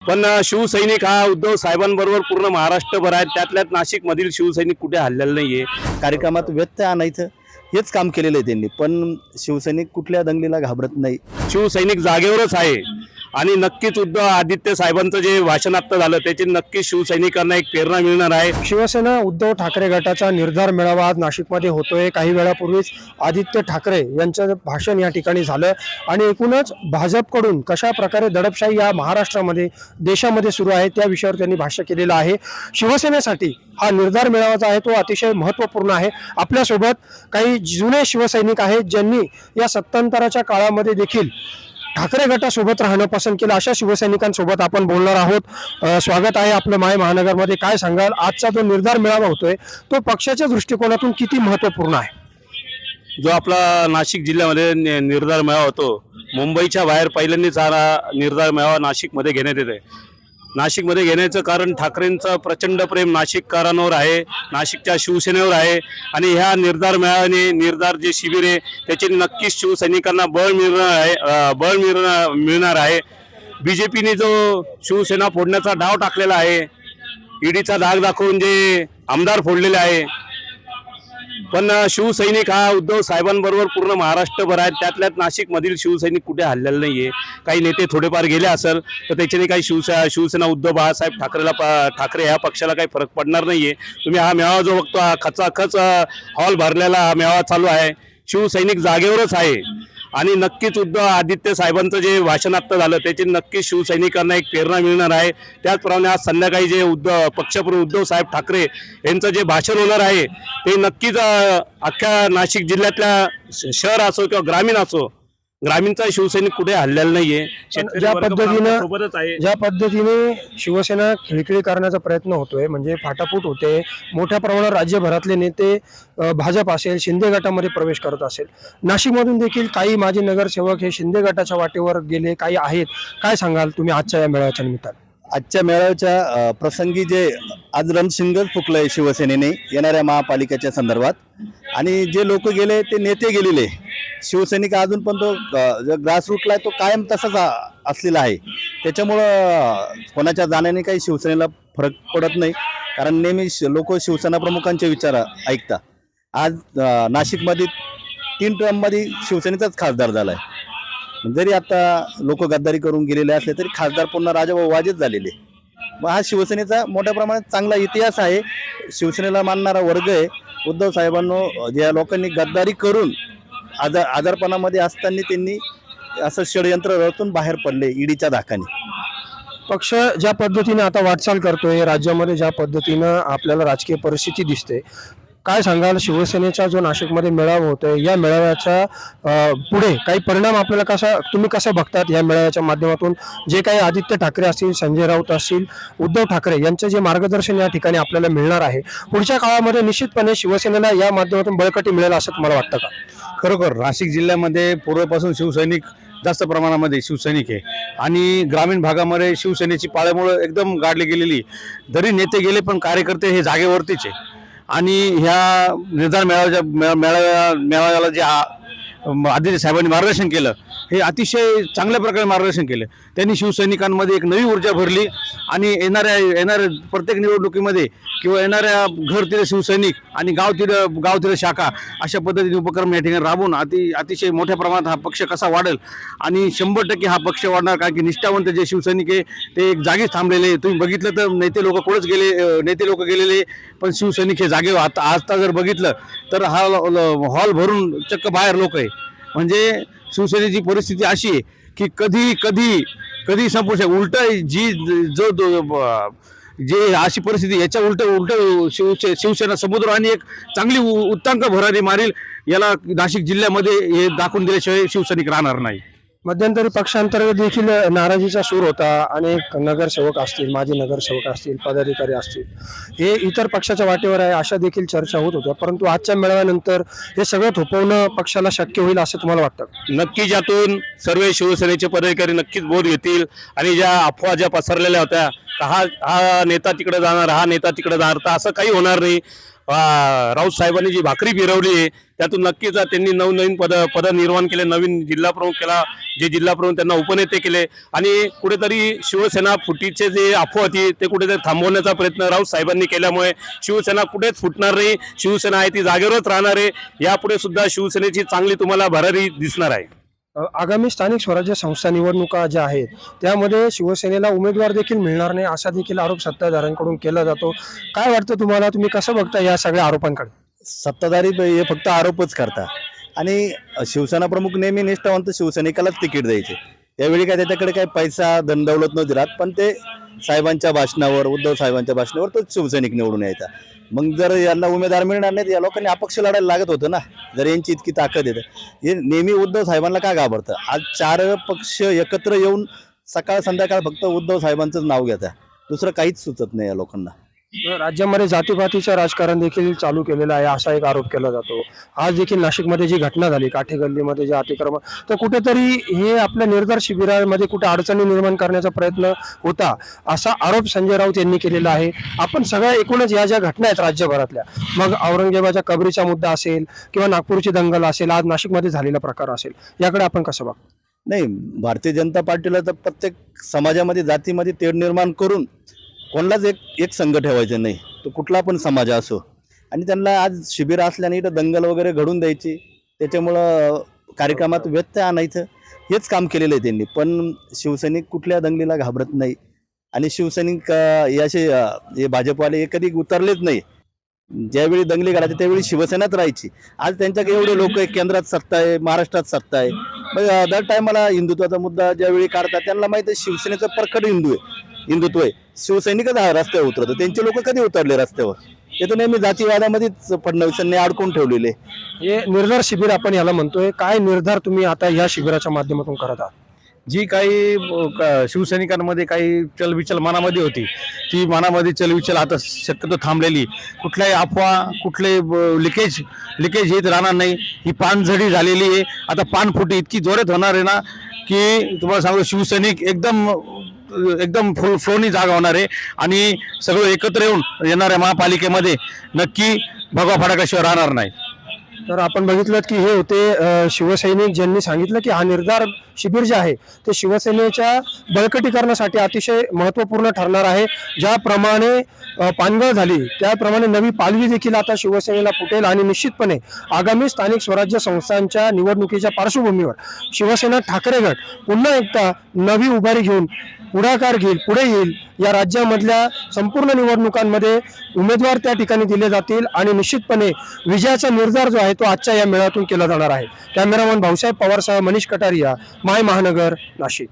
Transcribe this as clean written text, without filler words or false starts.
पण शिवसैनिक हा उद्धव साहेबांबरोबर पूर्ण महाराष्ट्रभर आहे, त्यातल्यात नाशिकमधील शिवसैनिक कुठे हल्लेला नाहीये. कार्यक्रमात व्यत्यय आणायचं हेच काम केलेलं आहे त्यांनी, पण शिवसैनिक कुठल्या दंगलीला घाबरत नाही. शिवसैनिक जागेवरच आहे आणि नक्कीच उद्धव आदित्य साहेबांचं जे भाषण आता झालं त्याची नक्कीच शिवसैनिकांना एक प्रेरणा मिळणार आहे. शिवसेना उद्धव ठाकरे गटाचा निर्धार मेळावा आज नाशिकमध्ये होतोय. काही वेळापूर्वीच आदित्य ठाकरे यांचं भाषण या ठिकाणी झालं आणि एकूणच भाजपकडून कशा प्रकारे दडपशाही या महाराष्ट्रामध्ये देशामध्ये सुरू आहे त्या विषयावर त्यांनी भाष्य केलेलं आहे. शिवसेनेसाठी हा निर्धार मेळावा जो आहे तो अतिशय महत्त्वपूर्ण आहे. आपल्यासोबत काही जुने शिवसैनिक आहेत ज्यांनी या सत्तांतराच्या काळामध्ये देखील ठाकरे गटासोबत राहणं पसंत केलं, अशा शिवसैनिकांसोबत आपण बोलणार आहोत. स्वागत आहे आपलं माय महानगरमध्ये. काय सांगाल, आजचा जो निर्धार मेळावा होतोय तो पक्षाच्या दृष्टिकोनातून किती महत्त्वपूर्ण आहे? जो आपला नाशिक जिल्ह्यामध्ये निर्धार मेळावा होतो, मुंबईच्या बाहेर पहिल्यांदाच हा निर्धार मेळावा नाशिकमध्ये घेण्यात येत आहे. नाशिकमध्ये घेण्याचं कारण ठाकरेंचं प्रचंड प्रेम नाशिककरांवर आहे, नाशिकच्या शिवसेनेवर आहे आणि ह्या निर्धार मेळाव्याने निर्धार जे शिबिर आहे त्याचे नक्कीच शिवसैनिकांना बळ मिळणार आहे. बीजेपीने जो शिवसेना फोडण्याचा डाव टाकलेला आहे, ईडीचा धाक दाखवून जे आमदार फोडलेले आहे, पण शिवसैनिक हा उद्धव साहेबांबरोबर पूर्ण महाराष्ट्रभर आहे, त्यातल्यात नाशिकमधील शिवसैनिक कुठे हल्लेला नाहीये. काही नेते थोडेफार गेले असेल तर त्याच्याने काही शिवसेना उद्धव बाळासाहेब ठाकरे ह्या पक्षाला काही फरक पडणार नाहीये. तुम्ही हा मेळावा जो बघतो, हा खचाखच हॉल भरलेला हा मेळावा चालू आहे. शिवसैनिक जागेवरच आहे आणि नक्कीच उद्धव आदित्य साहेबांचं जे भाषण आता झालं त्याची नक्कीच शिवसैनिकांना एक प्रेरणा मिळणार आहे. त्याचप्रमाणे आज संध्याकाळी जे पक्षप्रमुख उद्धव साहेब ठाकरे यांचं जे भाषण होणार आहे ते नक्कीच अख्ख्या नाशिक जिल्ह्यातल्या शहर असो किंवा ग्रामीण असो, ग्रामीणचा शिवसैनिक कुठे हल्लेला नाहीये. ज्या पद्धतीने शिवसेना खिळखिळी करण्याचा प्रयत्न होतोय, म्हणजे फाटाफूट होते, मोठ्या प्रमाणावर राज्यभरातले नेते भाजप असेल शिंदे गटामध्ये प्रवेश करत असेल, नाशिकमधून देखील काही माजी नगरसेवक हे शिंदे गटाच्या वाटेवर गेले काही आहेत. काय सांगाल तुम्ही आजच्या या मेळाव्याच्या निमित्तानं? आजच्या मेळाव्याच्या प्रसंगी जे आज रणशिंगच फुकलंय शिवसेनेने येणाऱ्या महापालिकेच्या संदर्भात, आणि जे लोक गेले ते नेते गेलेले, शिवसैनिक अजून पण तो ग्रासरूटला तो कायम तसाच असलेला आहे. त्याच्यामुळं कोणाच्या जाण्याने काही शिवसेनेला फरक पडत नाही, कारण नेहमी लोक शिवसेना प्रमुखांचे विचार ऐकता. आज नाशिकमध्ये 3 टर्ममध्ये शिवसेनेचाच खासदार झाला आहे. जरी आता लोक गद्दारी करून गेलेले असले तरी खासदार पुन्हा राजाभाऊ वाजेच झालेले. मग हा शिवसेनेचा मोठ्या प्रमाणात चांगला इतिहास आहे, शिवसेनेला मानणारा वर्ग आहे. उद्धव साहेबांनो ज्या लोकांनी गद्दारी करून आजारपणामध्ये असताना त्यांनी असं षडयंत्र रचून बाहेर पडले ईडीच्या धाकाने. पक्ष ज्या पद्धतीने आता वाटचाल करतोय राज्यामध्ये, ज्या पद्धतीनं आपल्याला राजकीय परिस्थिती दिसते, काय सांगाल शिवसेनेचा जो नाशिकमध्ये मेळावा होतोय या मेळाव्याच्या पुढे काही परिणाम आपल्याला तुम्ही कसं बघतात? या मेळाव्याच्या माध्यमातून जे काही आदित्य ठाकरे असतील, संजय राऊत असतील, उद्धव ठाकरे यांचं जे मार्गदर्शन या ठिकाणी आपल्याला मिळणार आहे, पुढच्या काळामध्ये निश्चितपणे शिवसेनेला या माध्यमातून बळकटी मिळेल असं तुम्हाला वाटतं का? खरोखर नाशिक जिल्ह्यामध्ये पूर्वीपासून शिवसैनिक जास्त प्रमाणामध्ये शिवसैनिक आहे आणि ग्रामीण भागामध्ये शिवसेनेची पाळेमुळं एकदम गाडली गेलेली. जरी नेते गेले पण कार्यकर्ते हे जागेवरतीच आहे. आणि ह्या निर्धार मेळाव्याला जे आदित्य साहेबांनी मार्गदर्शन केलं हे अतिशय चांगल्या प्रकारे मार्गदर्शन केलं. त्यांनी शिवसैनिकांमध्ये एक नवी ऊर्जा भरली आणि येणाऱ्या प्रत्येक निवडणुकीमध्ये किंवा येणाऱ्या घर तिथे शिवसैनिक आणि गाव तिथे शाखा अशा पद्धतीने उपक्रम या ठिकाणी राबवून अतिशय मोठ्या प्रमाणात हा पक्ष कसा वाढेल आणि 100% हा पक्ष वाढणार. कारण की निष्ठावंत जे शिवसैनिक आहे ते एक जागीच थांबलेले. तुम्ही बघितलं तर नेते लोक गेलेले पण शिवसैनिक हे जागे. आता जर बघितलं तर हा हॉल भरून चक्क बाहेर लोक आहे. म्हणजे शिवसेनेची परिस्थिती अशी आहे की कधी संपू शकते. उलट जे अशी परिस्थिती याच्या उलट शिवसेना समुद्र आणि एक चांगली उत्तांक भरारी मारील याला नाशिक जिल्ह्यामध्ये हे दाखवून दिल्याशिवाय शिवसैनिक राहणार नाही. मध्यंतरी पक्षांतर्गत देखील नाराजीचा सूर होता. अनेक नगरसेवक असतील, माजी नगरसेवक असतील, पदाधिकारी असतील, हे इतर पक्षाच्या वाटेवर आहे अशा देखील चर्चा होत होत्या. परंतु आजच्या मेळाव्यानंतर हे सगळं थोपवणं पक्षाला शक्य होईल असं तुम्हाला वाटतं? नक्कीच यातून सर्व शिवसेनेचे पदाधिकारी नक्कीच बोध घेतील आणि ज्या अफवा ज्या पसरलेल्या होत्या हा नेता तिकडे जाणार, हा नेता तिकडे जाणार, तर असं काही होणार नाही. राऊत साहेबांनी जी भाकरी फिरवली आहे त्यातून नक्कीच त्यांनी नवनवीन पद निर्माण केले, नवीन जिल्हा प्रमुख केला, जे जिल्हा प्रमुख त्यांना उपनेते केले आणि कुठेतरी शिवसेना फुटीचे जे अफवा होती ते कुठेतरी थांबवण्याचा प्रयत्न राऊत साहेबांनी केल्यामुळे शिवसेना कुठेच फुटणार नाही. शिवसेना आहे ती जागेवरच राहणार आहे. यापुढे सुद्धा शिवसेनेची चांगली तुम्हाला भरारी दिसणार आहे. आगामी स्थानिक स्वराज्य संस्था निवडणुका ज्या आहेत त्यामध्ये शिवसेनेला उमेदवार देखील मिळणार नाही असा देखील आरोप सत्ताधाऱ्यांकडून केला जातो. काय वाटतं तुम्हाला, तुम्ही कसं बघता या सगळ्या आरोपांकडे? सत्ताधारी हे फक्त आरोपच करतात आणि शिवसेना प्रमुख नेहमी निष्ठावंत शिवसैनिकालाच तिकीट द्यायचे. यावेळी काय त्याच्याकडे काही पैसा दंडवलत नव्हती राहत, पण ते साहेबांच्या भाषणावर, उद्धव साहेबांच्या भाषणावर तोच शिवसैनिक निवडून यायचा. मग जर यांना उमेदवार मिळणार नाहीत, या लोकांनी अपक्ष लढायला लागत होतं ना. जर यांची इतकी ताकद येते, हे नेहमी उद्धव साहेबांना का घाबरतं? आज 4 पक्ष एकत्र येऊन सकाळ संध्याकाळ फक्त उद्धव साहेबांचंच नाव घेतात, दुसरं काहीच सुचत नाही या लोकांना. राज्यामध्ये जातीपातीचं राजकारण देखील चालू केलेलं आहे असा एक आरोप केला जातो. आज देखील नाशिकमध्ये जी घटना झाली काठे गल्लीमध्ये जे अतिक्रमण, तर कुठेतरी हे आपल्या निर्धार शिबिरामध्ये कुठे अडचणी निर्माण करण्याचा प्रयत्न होता असा आरोप संजय राऊत यांनी केलेला आहे. आपण सगळ्या एकूणच या ज्या घटना आहेत राज्यभरातल्या, मग औरंगजेबाच्या कबरीचा मुद्दा असेल किंवा नागपूरची दंगल असेल, आज नाशिकमध्ये झालेला प्रकार असेल, याकडे आपण कसं बघतो? नाही, भारतीय जनता पार्टीला तर प्रत्येक समाजामध्ये जातीमध्ये तेढ निर्माण करून कोणालाच एक संघ ठेवायचं नाही, तो कुठला पण समाज असो. आणि त्यांना आज शिबिर असल्याने इथं दंगल वगैरे घडून द्यायची, त्याच्यामुळं कार्यक्रमात व्यत्यय आणायचं, हेच काम केलेलं आहे त्यांनी. पण शिवसैनिक कुठल्या दंगलीला घाबरत नाही आणि शिवसैनिक याचे हे भाजपवाले हे कधी उतरलेच नाही. ज्यावेळी दंगली घडायची त्यावेळी शिवसेनाच राहायची. आज त्यांच्याकडे एवढे लोक आहे, केंद्रात सत्ता आहे, महाराष्ट्रात सत्ता आहे, मग दर टायमाला हिंदुत्वाचा मुद्दा ज्यावेळी काढतात त्यांना माहिती आहे शिवसेनेचं परखड हिंदुत्व आहे. शिवसैनिकच रस्त्यावर उतरतो, त्यांचे लोक कधी उतरले रस्त्यावर? ते तर नेहमी जातीवादामध्येच फडणवीसांनी अडकून ठेवलेले. हे निर्धार शिबिर आपण याला म्हणतोय, काय निर्धार तुम्ही आता या शिबिराच्या माध्यमातून करत आहात? जी काही शिवसैनिकांमध्ये काही चलबिचल मनामध्ये होती, ती मनामध्ये चलबिचल आता शक्यतो थांबलेली. कुठल्याही अफवा, कुठले लिकेज येत राहणार नाही. ही पानझडी झालेली आहे. आता पानफुटी इतकी जोरात होणार आहे ना की तुम्हाला सांगतो, शिवसैनिक एकदम फ्लोनी जागा होणार आहे आणि सगळं एकत्र येणाऱ्या महापालिकेमध्ये नक्की भगवा फडकाशिवाय राहणार नाही. तर आपण बघितलं की हे होते शिवसैनिक, ज्यांनी सांगितलं की हा निर्धार शिबिर जे आहे ते शिवसेनेच्या बळकटीकरणासाठी अतिशय महत्त्वपूर्ण ठरणार आहे. ज्याप्रमाणे पानगळ झाली त्याप्रमाणे नवी पालवी देखील आता शिवसेनेला फुटेल आणि निश्चितपणे आगामी स्थानिक स्वराज्य संस्थांच्या निवडणुकीच्या पार्श्वभूमीवर शिवसेना ठाकरे गट पुन्हा एकदा नवी उभारी घेऊन पुढाकार घेईल, पुढे येईल. या राज्यामधल्या संपूर्ण निवडणुकांमध्ये उमेदवार त्या ठिकाणी दिले जातील आणि निश्चितपणे विजयाचा निर्धार जो आहे तो आजच्या या मेळाव्यातून केला जाणार आहे. कॅमेरामन भाऊसाहेब पवारसह मनीष कटारिया, माय महानगर, नाशिक.